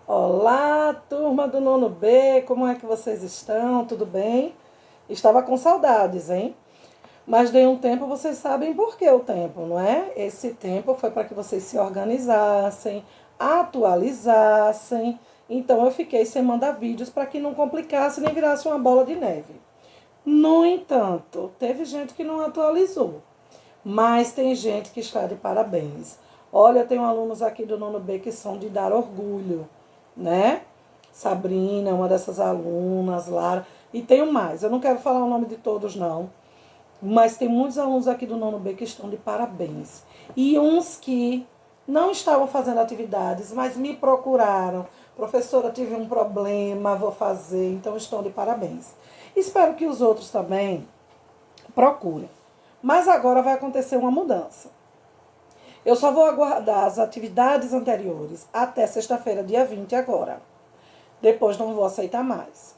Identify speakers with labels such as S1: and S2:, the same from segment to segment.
S1: Olá, turma do nono B, como é que vocês estão? Tudo bem? Estava com saudades, hein? Mas de um tempo, vocês sabem por que o tempo, não é? Esse tempo foi para que vocês se organizassem, atualizassem. Então eu fiquei sem mandar vídeos para que não complicasse nem virasse uma bola de neve. No entanto, teve gente que não atualizou, mas tem gente que está de parabéns. Olha, eu tenho alunos aqui do nono B que são de dar orgulho, né? Sabrina é uma dessas alunas, Lara, e tenho mais. Eu não quero falar o nome de todos, não, mas tem muitos alunos aqui do nono B que estão de parabéns. E uns que não estavam fazendo atividades, mas me procuraram. Professora, tive um problema, vou fazer, então estão de parabéns. Espero que os outros também procurem. Mas agora vai acontecer uma mudança. Eu só vou aguardar as atividades anteriores até sexta-feira, dia 20 agora. Depois não vou aceitar mais.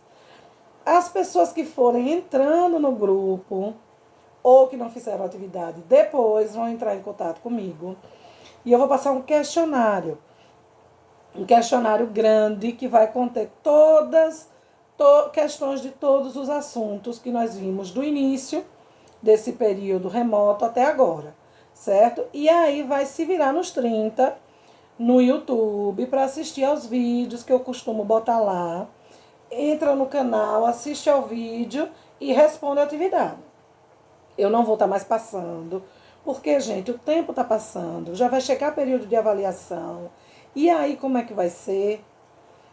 S1: As pessoas que forem entrando no grupo ou que não fizeram atividade depois vão entrar em contato comigo. E eu vou passar um questionário. Um questionário grande que vai conter questões de todos os assuntos que nós vimos do início desse período remoto até agora, certo? E aí vai se virar nos 30 no YouTube para assistir aos vídeos que eu costumo botar lá. Entra no canal, assiste ao vídeo e responde a atividade. Eu não vou estar mais passando, porque, gente, o tempo está passando, já vai chegar o período de avaliação. E aí, como é que vai ser?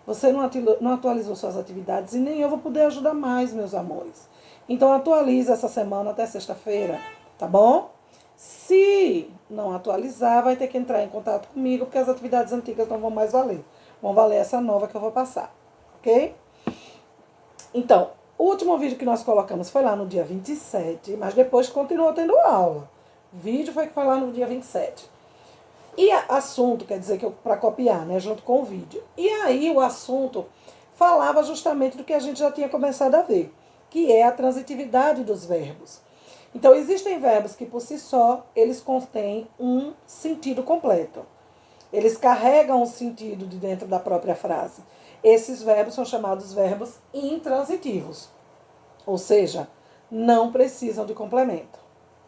S1: Você não atualizou suas atividades e nem eu vou poder ajudar mais, meus amores. Então, atualize essa semana até sexta-feira, tá bom? Se não atualizar, vai ter que entrar em contato comigo, porque as atividades antigas não vão mais valer. Vão valer essa nova que eu vou passar, ok? Então, o último vídeo que nós colocamos foi lá no dia 27, mas depois continuou tendo aula. O vídeo foi lá no dia 27. E assunto, quer dizer que para copiar, né, junto com o vídeo. E aí o assunto falava justamente do que a gente já tinha começado a ver, que é a transitividade dos verbos. Então, existem verbos que por si só, eles contêm um sentido completo. Eles carregam o sentido de dentro da própria frase. Esses verbos são chamados verbos intransitivos, ou seja, não precisam de complemento,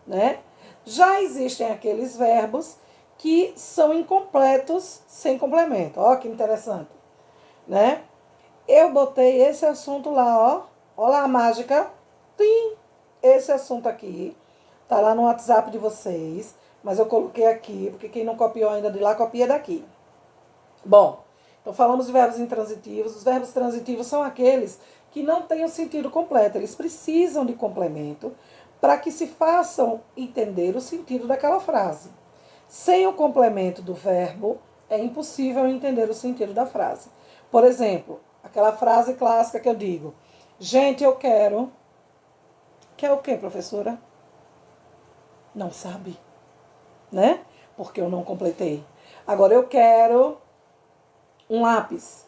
S1: né? Já existem aqueles verbos que são incompletos sem complemento. Ó, que interessante, né? Eu botei esse assunto lá, ó. Ó lá a mágica. Tim! Esse assunto aqui tá lá no WhatsApp de vocês, mas eu coloquei aqui, porque quem não copiou ainda de lá, copia daqui. Bom, então falamos de verbos intransitivos. Os verbos transitivos são aqueles que não têm o sentido completo. Eles precisam de complemento para que se façam entender o sentido daquela frase. Sem o complemento do verbo, é impossível entender o sentido da frase. Por exemplo, aquela frase clássica que eu digo: gente, eu quero. Quer o quê, professora? Não sabe, né? Porque eu não completei. Agora, eu quero um lápis.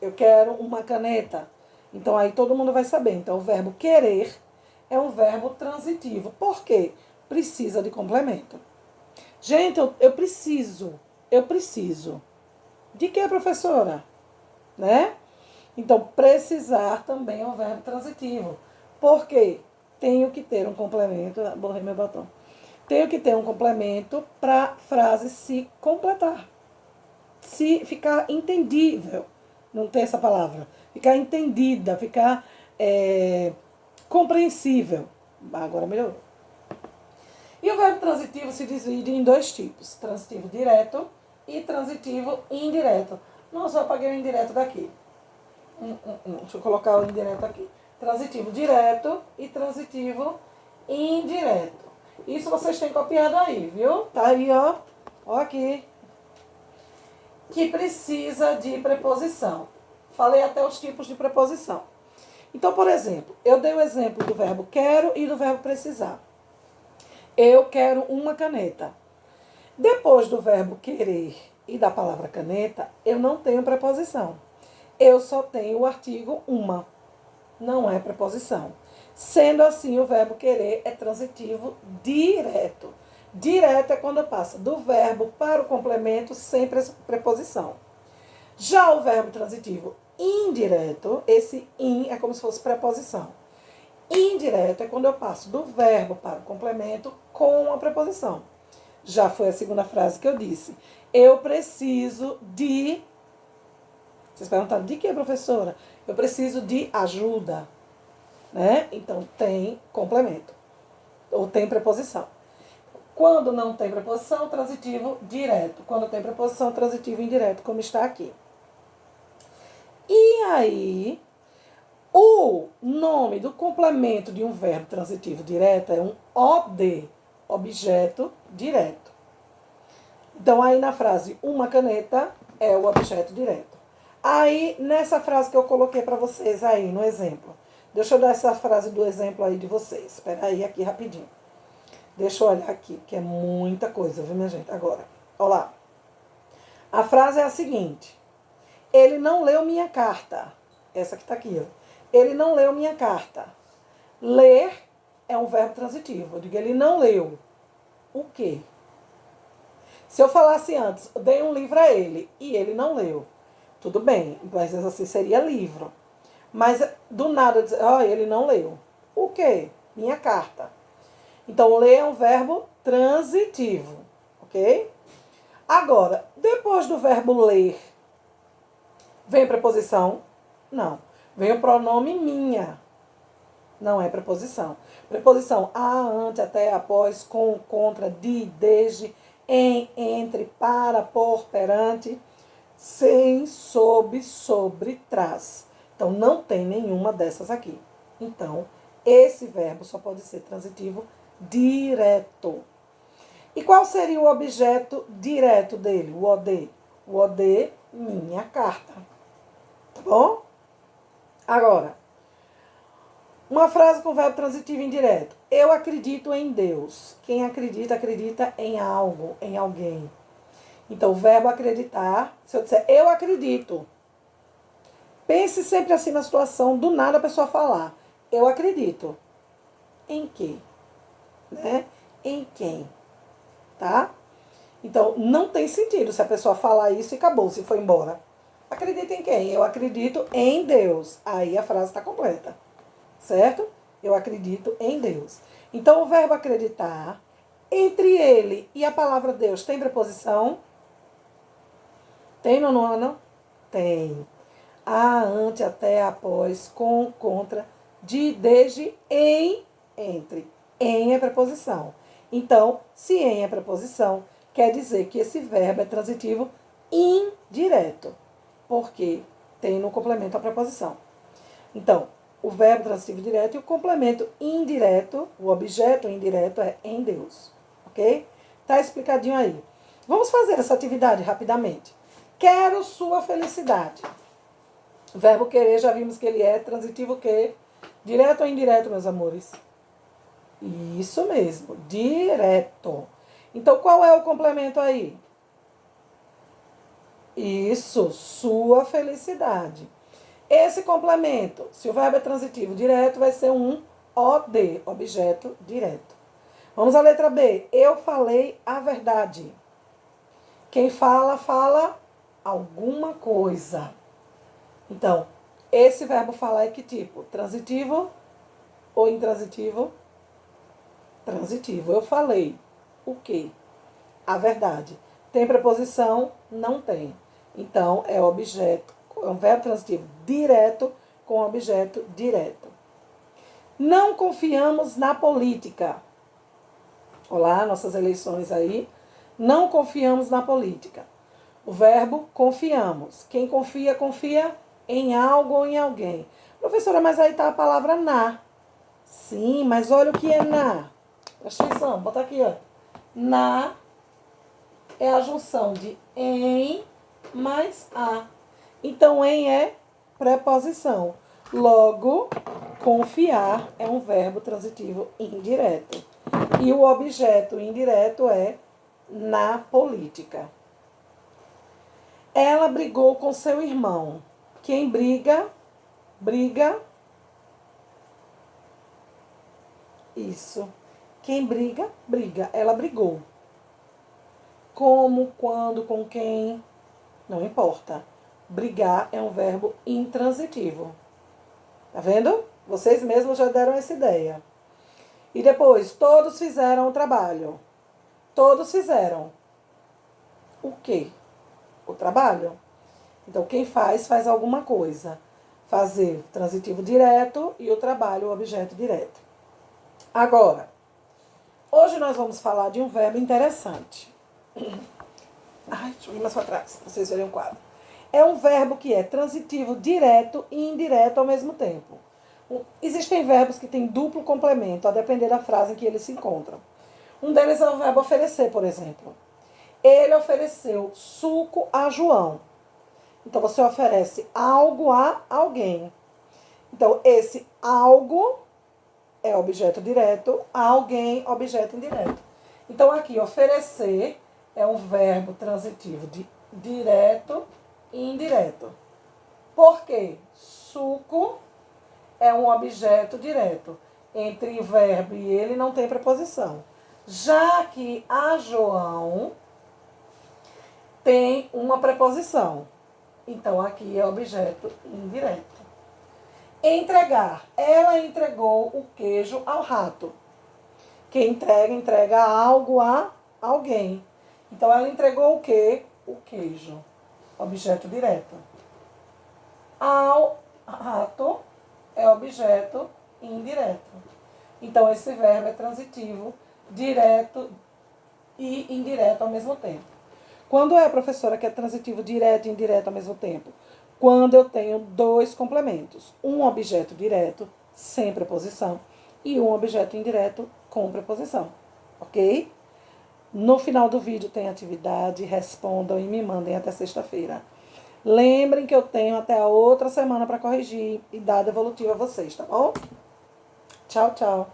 S1: Eu quero uma caneta. Então, aí todo mundo vai saber. Então, o verbo querer é um verbo transitivo. Por quê? Precisa de complemento. Gente, eu preciso. Eu preciso. De quê, professora? Né? Então, precisar também é um verbo transitivo. Por quê? Tenho que ter um complemento. Borrei meu batom. Tenho que ter um complemento para a frase se completar. Se ficar entendível. Não tem essa palavra. Ficar entendida, ficar compreensível. Agora melhorou. E o verbo transitivo se divide em dois tipos: transitivo direto e transitivo indireto. Nossa, eu apaguei o indireto daqui. Deixa eu colocar o indireto aqui. Transitivo direto e transitivo indireto. Isso vocês têm copiado aí, viu? Tá aí, ó. Ó aqui. Que precisa de preposição. Falei até os tipos de preposição. Então, por exemplo, eu dei o exemplo do verbo quero e do verbo precisar. Eu quero uma caneta. Depois do verbo querer e da palavra caneta, eu não tenho preposição. Eu só tenho o artigo uma. Não é preposição. Sendo assim, o verbo querer é transitivo direto. Direto é quando passa do verbo para o complemento sem preposição. Já o verbo transitivo indireto, esse in é como se fosse preposição. Indireto é quando eu passo do verbo para o complemento com a preposição. Já foi a segunda frase que eu disse. Eu preciso de... Vocês perguntaram, de que, professora? Eu preciso de ajuda. Né? Então, tem complemento. Ou tem preposição. Quando não tem preposição, transitivo direto. Quando tem preposição, transitivo indireto, como está aqui. E aí, o nome do complemento de um verbo transitivo direto é um OD, objeto direto. Então, aí na frase uma caneta é o objeto direto. Aí, nessa frase que eu coloquei para vocês aí no exemplo, deixa eu dar essa frase do exemplo aí de vocês. Espera aí aqui rapidinho. Deixa eu olhar aqui, que é muita coisa, viu, minha gente? Agora, olha lá. A frase é a seguinte. Ele não leu minha carta. Essa que está aqui, ó. Ele não leu minha carta. Ler é um verbo transitivo. Eu digo, ele não leu. O quê? Se eu falasse antes, eu dei um livro a ele e ele não leu. Tudo bem, mas assim seria livro. Mas do nada, ele não leu. O quê? Minha carta. Então, ler é um verbo transitivo, ok? Agora, depois do verbo ler, vem a preposição? Não. Vem o pronome minha. Não é preposição. Preposição a, ante, até, após, com, contra, de, desde, em, entre, para, por, perante, sem, sob, sobre, traz. Então, não tem nenhuma dessas aqui. Então, esse verbo só pode ser transitivo direto. E qual seria o objeto direto dele? O OD. O OD, minha carta. Tá bom? Agora, uma frase com verbo transitivo indireto. Eu acredito em Deus. Quem acredita, acredita em algo, em alguém. Então, o verbo acreditar, se eu disser eu acredito. Pense sempre assim na situação, do nada a pessoa falar. Eu acredito. Em quê? Né? Em quem? Tá? Então, não tem sentido se a pessoa falar isso e acabou, se foi embora. Acredita em quem? Eu acredito em Deus. Aí a frase está completa. Certo? Eu acredito em Deus. Então, o verbo acreditar, entre ele e a palavra Deus, tem preposição? Tem ou não? Tem. A, ante, até, após, com, contra, de, desde, em, entre. Em é preposição. Então, se em é preposição, quer dizer que esse verbo é transitivo indireto, porque tem no complemento a preposição. Então, o verbo transitivo direto e o complemento indireto, o objeto indireto é em Deus. Ok? Tá explicadinho aí. Vamos fazer essa atividade rapidamente. Quero sua felicidade. O verbo querer, já vimos que ele é transitivo o quê? Direto ou indireto, meus amores? Isso mesmo, direto. Então, qual é o complemento aí? Isso, sua felicidade. Esse complemento, se o verbo é transitivo direto, vai ser um OD, objeto direto. Vamos à letra B. Eu falei a verdade. Quem fala, fala alguma coisa. Então, esse verbo falar é que tipo? Transitivo ou intransitivo? Transitivo. Eu falei o quê? A verdade. Tem preposição? Não tem. Então, é objeto, é um verbo transitivo direto com objeto direto. Não confiamos na política. Olá, nossas eleições aí. Não confiamos na política. O verbo confiamos. Quem confia, confia em algo ou em alguém. Professora, mas aí está a palavra na. Sim, mas olha o que é na. Presta atenção, bota aqui, ó. Na é a junção de em mais a. Então, em é preposição. Logo, confiar é um verbo transitivo indireto. E o objeto indireto é na política. Ela brigou com seu irmão. Quem briga, briga. Isso. Quem briga, briga. Ela brigou. Como, quando, com quem, não importa. Brigar é um verbo intransitivo. Tá vendo? Vocês mesmos já deram essa ideia. E depois, todos fizeram o trabalho. Todos fizeram o quê? O trabalho. Então, quem faz alguma coisa. Fazer, transitivo direto, e o trabalho, o objeto direto. Agora, hoje nós vamos falar de um verbo interessante. Ai, deixa eu ir mais para trás, pra vocês verem o quadro. É um verbo que é transitivo direto e indireto ao mesmo tempo. Existem verbos que têm duplo complemento, a depender da frase em que eles se encontram. Um deles é o verbo oferecer, por exemplo. Ele ofereceu suco a João. Então, você oferece algo a alguém. Então, esse algo é objeto direto, alguém, objeto indireto. Então, aqui, oferecer é um verbo transitivo de direto e indireto. Por quê? Suco é um objeto direto. Entre o verbo e ele não tem preposição. Já que a João tem uma preposição. Então, aqui é objeto indireto. Entregar. Ela entregou o queijo ao rato. Quem entrega, entrega algo a alguém. Então, ela entregou o quê? O queijo. Objeto direto. Ao rato é objeto indireto. Então, esse verbo é transitivo, direto e indireto ao mesmo tempo. Quando é, professora, que é transitivo direto e indireto ao mesmo tempo? Quando eu tenho dois complementos. Um objeto direto, sem preposição, e um objeto indireto com preposição. Ok? No final do vídeo tem atividade, respondam e me mandem até sexta-feira. Lembrem que eu tenho até a outra semana para corrigir e dar devolutiva a vocês, tá bom? Tchau, tchau.